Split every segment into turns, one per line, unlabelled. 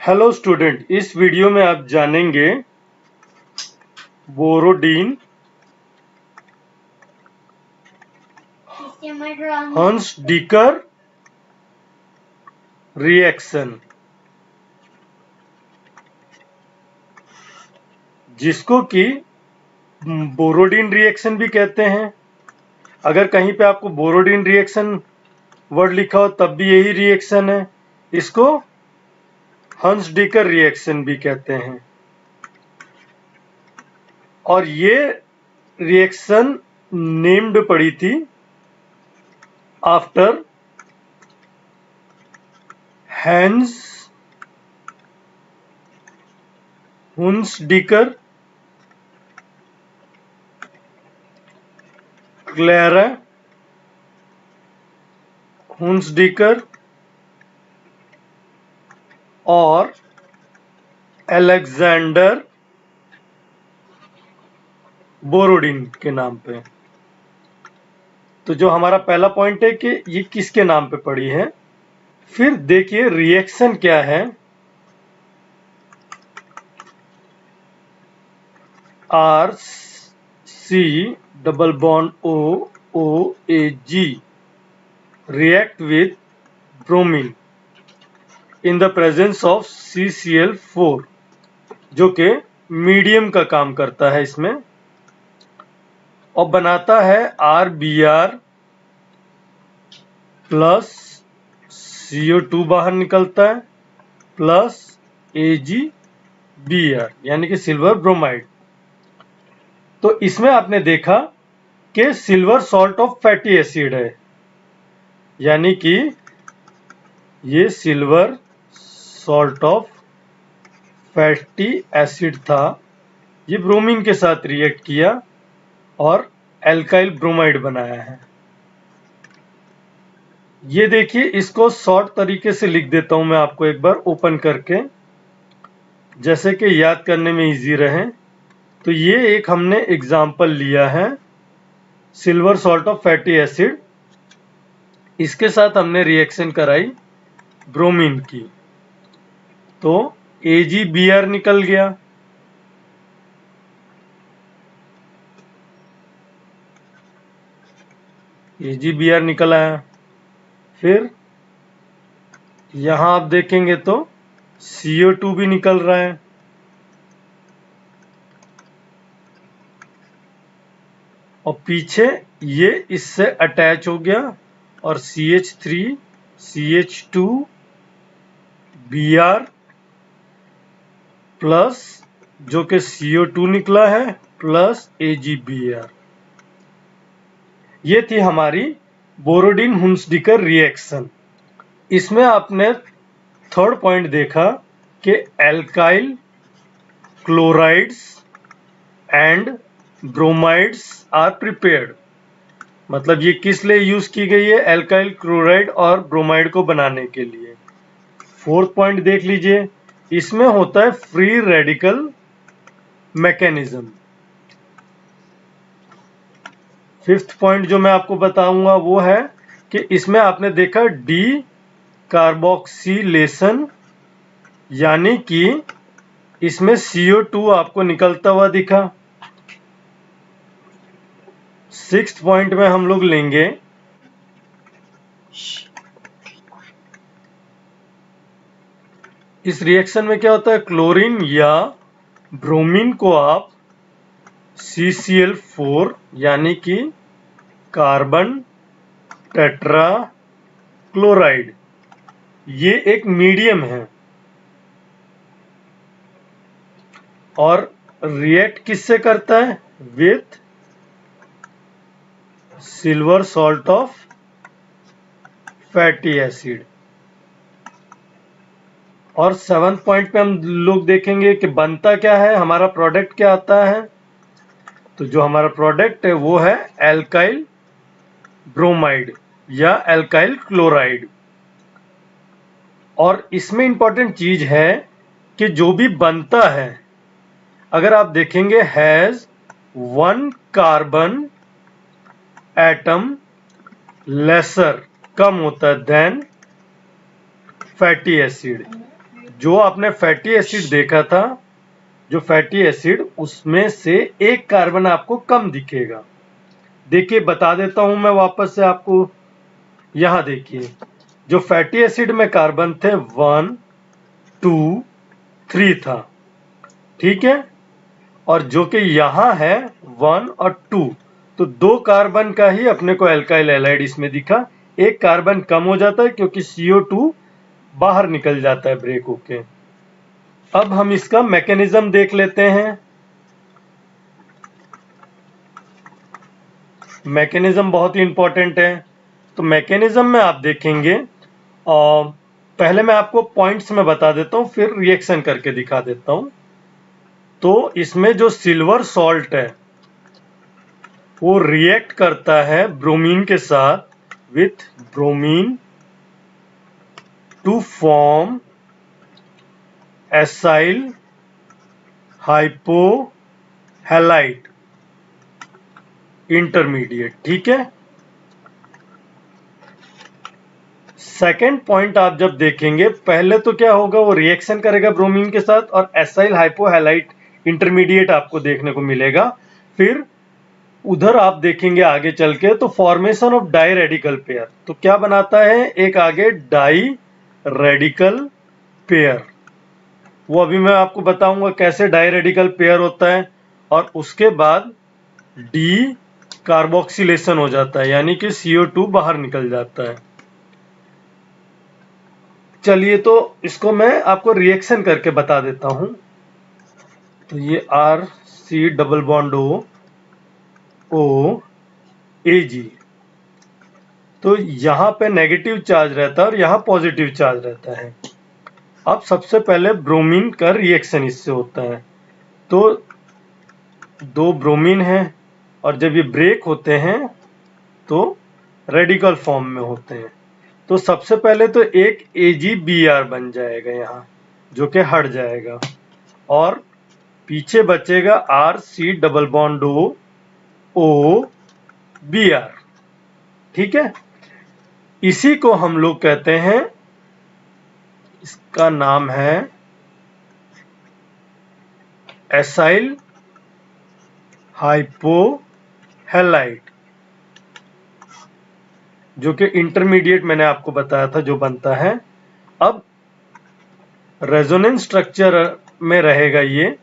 Hello student, इस video में आप जानेंगे बोरोडीन, हंस-डीकर रिएक्शन, जिसको कि बोरोडीन रिएक्शन भी कहते हैं। अगर कहीं पे आपको बोरोडीन रिएक्शन वर्ड लिखा हो तब भी यही रिएक्शन है। इसको हंस-डीकर रिएक्शन भी कहते हैं। और ये रिएक्शन नेम्ड पड़ी थी आफ्टर हैंस हुंसडीकर, क्लेरा हुंसडीकर और अलेक्जेंडर बोरोडीन के नाम पे। तो जो हमारा पहला पॉइंट है कि ये किसके नाम पे पड़ी है। फिर देखिए रिएक्शन क्या है। R C double bond O O A G react with bromine in the presence of CCl4, जो कि मीडियम का काम करता है इसमें, और बनाता है RBr प्लस CO2 बाहर निकलता है प्लस AgBr यानी कि सिल्वर ब्रोमाइड। तो इसमें आपने देखा कि silver salt of fatty acid है, यानी कि ये silver salt of fatty acid था। ये ब्रोमीन के साथ रिएक्ट किया और एल्काइल ब्रोमाइड बनाया है। ये देखिए, इसको शॉर्ट तरीके से लिख देता हूं मैं आपको एक बार ओपन करके, जैसे कि याद करने में इजी रहे। तो ये एक हमने एग्जाम्पल लिया है silver salt of fatty acid, इसके साथ हमने रिएक्शन कराई ब्रोमीन की, तो AgBr निकल गया। AgBr निकल आया। फिर यहां आप देखेंगे तो CO2 भी निकल रहा है, और पीछे ये इससे अटैच हो गया और CH3 CH2 Br प्लस जो कि CO2 निकला है प्लस AgBr। ये थी हमारी बोरोडीन हुंसडीकर रिएक्शन। इसमें आपने थर्ड पॉइंट देखा कि alkyl chlorides and bromides are prepared. मतलब ये किस लिए यूज की गई है, एल्काइल क्लोराइड और ब्रोमाइड को बनाने के लिए। फोर्थ पॉइंट देख लीजिए, इसमें होता है free radical mechanism. Fifth point जो मैं आपको बताऊंगा वो है कि इसमें आपने देखा डी कार्बोक्सिलेशन, यानी कि इसमें CO2 आपको निकलता हुआ दिखा। सिक्स्थ पॉइंट में हम लोग लेंगे इस रिएक्शन में क्या होता है, क्लोरीन या ब्रोमीन को आप CCl4 यानी कि कार्बन टेट्रा क्लोराइड, ये एक मीडियम है, और रिएक्ट किससे करता है, with silver salt of fatty acid. और सेवंथ पॉइंट पे हम लोग देखेंगे कि बनता क्या है, हमारा प्रोडक्ट क्या आता है। तो जो हमारा प्रोडक्ट है वो है एल्काइल ब्रोमाइड या एल्काइल क्लोराइड। और इसमें इंपॉर्टेंट चीज है कि जो भी बनता है, अगर आप देखेंगे हैज 1 कार्बन एटम लेसर, कम होता है देन फैटी एसिड। जो आपने फैटी एसिड देखा था, जो फैटी एसिड, उसमें से एक कार्बन आपको कम दिखेगा। देखिए बता देता हूं मैं वापस से आपको। यहां देखिए, जो फैटी एसिड में कार्बन थे 1 2 3 था, ठीक है। और जो कि यहां है 1 और 2, तो 2 कार्बन का ही अपने को एल्काइल हैलाइड इसमें दिखा। एक कार्बन कम हो जाता है क्योंकि CO2 बाहर निकल जाता है ब्रेक होके। अब हम इसका मैकेनिज्म देख लेते हैं। मैकेनिज्म बहुत ही इंपॉर्टेंट है। तो मैकेनिज्म में आप देखेंगे, और पहले मैं आपको पॉइंट्स में बता देता हूं, फिर रिएक्शन करके दिखा देता हूं। तो इसमें जो सिल्वर सॉल्ट है वो रिएक्ट करता है ब्रोमीन के साथ, with bromine to form acyl hypohalide intermediate, ठीक है। सेकेंड पॉइंट आप जब देखेंगे, पहले तो क्या होगा, वो रिएक्शन करेगा ब्रोमीन के साथ और एसाइल हाइपोहैलाइड इंटरमीडिएट आपको देखने को मिलेगा। फिर उधर आप देखेंगे आगे चल के, तो formation of diradical pair, तो क्या बनाता है, एक आगे डाई रेडिकल पेयर। वो अभी मैं आपको बताऊंगा कैसे डाई रेडिकल पेयर होता है। और उसके बाद डी कार्बोक्सिलेशन हो जाता है, यानी कि CO2 बाहर निकल जाता है। चलिए तो इसको मैं आपको रिएक्शन करके बता देता हूं। तो ये RC डबल बॉन्ड OAG, तो यहां पे नेगेटिव चार्ज रहता है और यहां पॉजिटिव चार्ज रहता है। अब सबसे पहले ब्रोमीन का रिएक्शन इससे होता है। तो 2 ब्रोमीन है, और जब ये ब्रेक होते हैं तो रेडिकल फॉर्म में होते हैं। तो सबसे पहले तो एक AgBr बन जाएगा यहाँ, जो कि हट जाएगा, और पीछे बचेगा RC डबल बॉन्ड OBr, ठीक है। इसी को हम लोग कहते हैं, इसका नाम है एसाइल हाइपोहैलाइड, जो कि इंटरमीडिएट मैंने आपको बताया था जो बनता है। अब रेजोनेंस स्ट्रक्चर में रहेगा ये,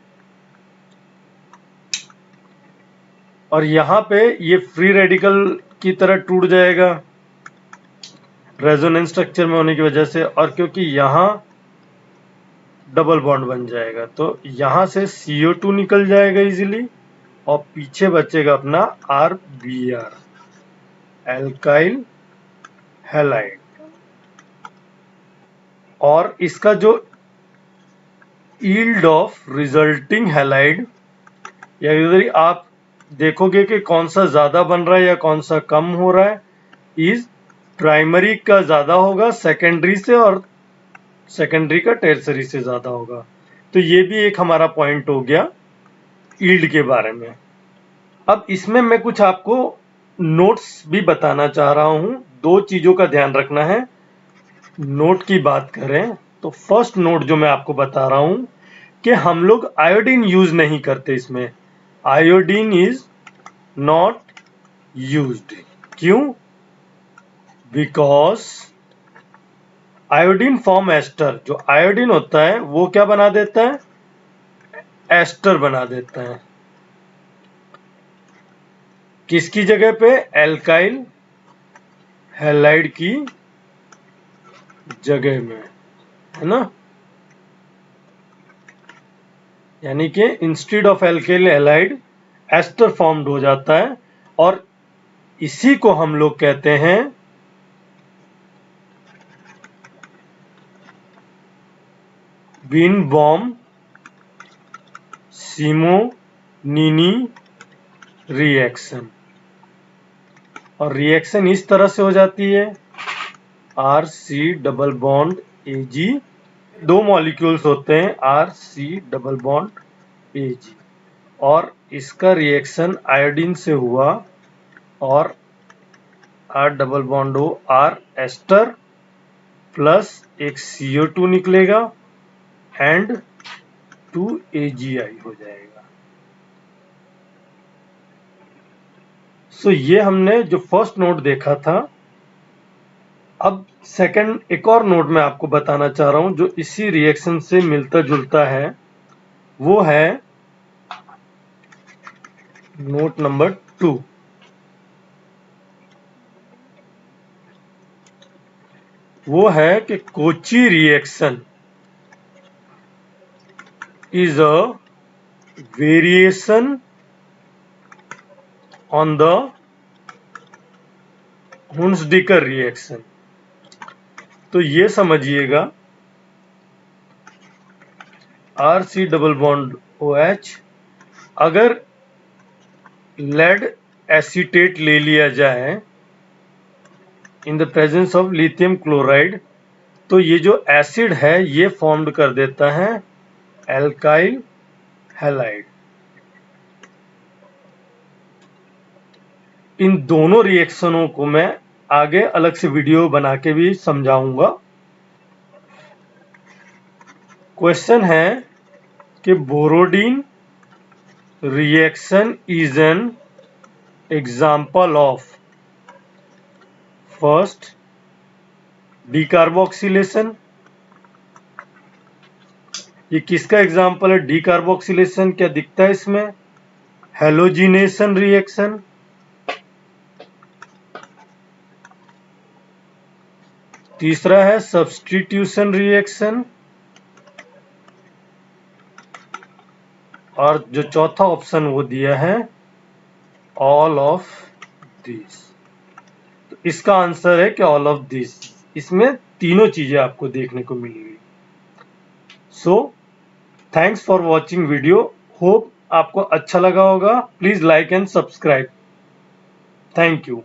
और यहां पे ये फ्री रेडिकल की तरह टूट जाएगा रेजोनेंस स्ट्रक्चर में होने की वजह से, और क्योंकि यहां डबल बॉन्ड बन जाएगा, तो यहां से CO2 निकल जाएगा इजीली, और पीछे बचेगा अपना RBr, एल्काइल हैलाइड। और इसका जो यील्ड ऑफ रिजल्टिंग हैलाइड, या यदि आप देखोगे कि कौन सा ज्यादा बन रहा है या कौन सा कम हो रहा है, इज प्राइमरी का ज्यादा होगा सेकेंडरी से, और सेकेंडरी का टर्सरी से ज्यादा होगा। तो ये भी एक हमारा पॉइंट हो गया यील्ड के बारे में। अब इसमें मैं कुछ आपको नोट्स भी बताना चाह रहा हूं। 2 चीजों का ध्यान रखना है। नोट की बात करें तो फर्स्ट नोट जो मैं आपको बता रहा हूं कि हम लोग आयोडीन यूज नहीं करते इसमें। Iodine is not used. क्यों? बिकॉज आयोडीन फॉर्म एस्टर, जो आयोडीन होता है वो क्या बना देता है, एस्टर बना देता है। किसकी जगह पे? एल्काइल हैलाइड की जगह में, है ना। यानी कि instead of alkyl halide ester formed हो जाता है, और इसी को हम लोग कहते हैं बीन-बॉम सिमोनिनी रिएक्शन। और रिएक्शन इस तरह से हो जाती है, RC double bond AG, 2 molecules होते हैं RC डबल बॉन्ड AG, और इसका रिएक्शन आयोडीन से हुआ, और R double bond O R ester plus एक CO2 निकलेगा, एंड टू AgI हो जाएगा। सो ये हमने जो फर्स्ट नोट देखा था। अब सेकंड एक और नोट मैं आपको बताना चाह रहा हूं जो इसी रिएक्शन से मिलता जुलता है, वो है नोट नंबर 2। वो है कि Kochi reaction is a variation on the Hunsdiecker reaction। तो ये समझिएगा RC डबल बॉन्ड OH अगर लेड एसीटेट ले लिया जाए in the presence of lithium chloride, तो ये जो एसिड है ये फॉर्म्ड कर देता है एल्काइल हैलाइड। इन दोनों रिएक्शनों को मैं आगे अलग से वीडियो बना के भी समझाऊंगा। क्वेश्चन है कि Borodin reaction is an example of first decarboxylation. ये किसका एग्जाम्पल है? डीकार्बोक्सिलेशन। क्या दिखता है इसमें? Halogenation reaction. तीसरा है सब्स्टिट्यूशन रिएक्शन। और जो चौथा ऑप्शन वो दिया है ऑल ऑफ दिस। तो इसका आंसर है कि ऑल ऑफ दिस। इसमें तीनों चीजें आपको देखने को मिलेगी। So thanks for watching video. Hope आपको अच्छा लगा होगा। Please like and subscribe. Thank you.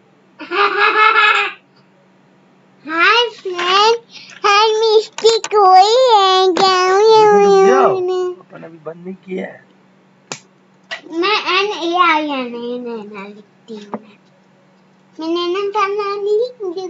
Hi friend, hi Misty कोई है क्या?
अपन अभी बंद नहीं किया है।
मैं NAINA लिखती हूँ। मैं नैना नहीं लिखूंगी।